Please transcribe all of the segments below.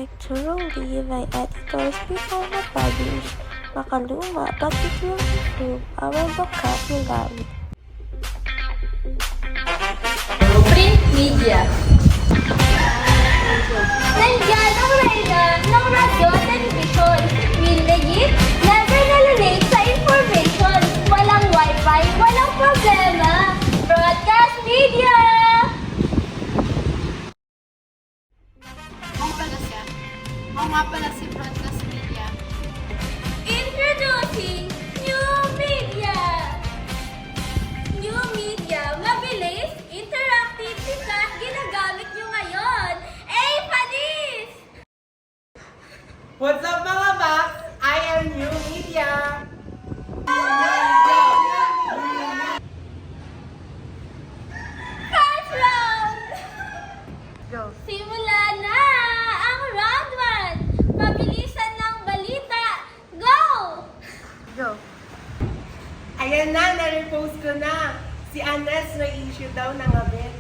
check thoroughly by editors before ma-publish. Makaluma, but it will improve our vocabulary. Print media. Nandiyan ang radyo ng radyo at television. Will legit, never nalalate sa information. Walang wifi, walang problema. Broadcast media! Ako nga pala si Broadcast Media. Introducing New Media! New Media, mabilis, interactive, sikat, ginagamit nyo ngayon. Hey, Panis! What's up mga Max? I am New Media! First round! Go! Simula na ang round 1. Mabilisan ng balita. Go! Go! Ayan na, na-repost ko na. Si Anes may issue daw ng abet.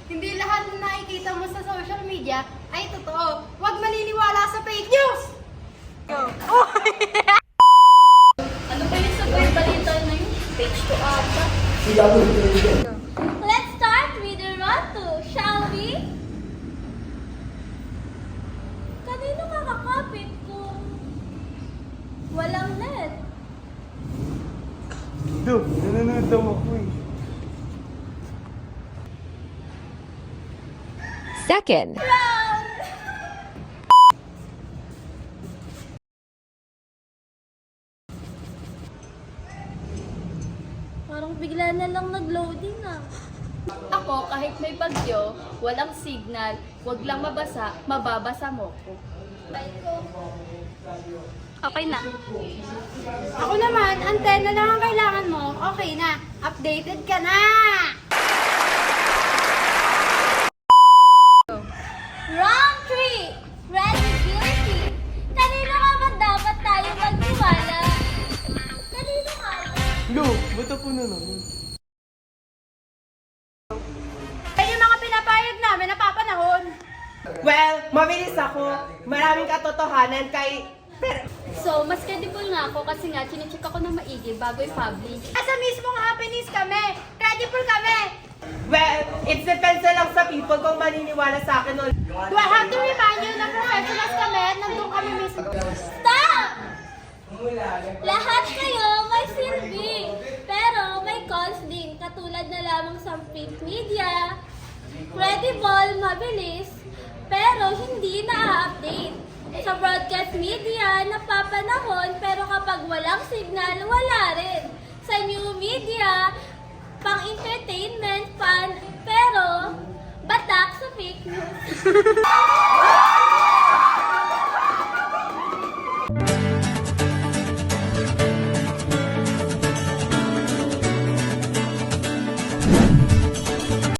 Hindi lahat na nakikita mo sa social media ay totoo. Huwag maniniwala sa fake news! Go! Ano ba yung sabay balita na yun? Page 2 ata. Let's start with the round 2, shall we? Kanino kakakapit kung walang net? Do, nanonood daw ako eh. Second. Round! Parang bigla na lang nag-loading ah. Ako, kahit may bagyo, walang signal, wag lang mabasa, mababasa mo ko. Okay na. Ako naman, antena lang ang kailangan mo. Okay na. Updated ka na! Round 3! Ready, guilty! Kanino nga ba dapat tayo magtiwala? Kanino nga ba? Lo, bata po na naman. Ay, yung mga pinapayag namin napapanahon. Well, mabilis ako. Maraming katotohanan kay... So, mas credible nga ako kasi nga chinecheck ako ng maigi bago i-publish. Asa mismong happenings kami. Credible kami. Well, it depends na lang sa people kung maniniwala sa akin o... Do I have to remind you na professionals kami at nandun kami mismo? Stop! Lahat kayo may silbi, pero may cons din, katulad na lamang sa print media. Credible, mabilis, pero hindi na-update. Sa broadcast media, napapanahon, pero kapag walang signal, wala rin. Sa new media, pang-entertainment, fun, pero batak sa fake news.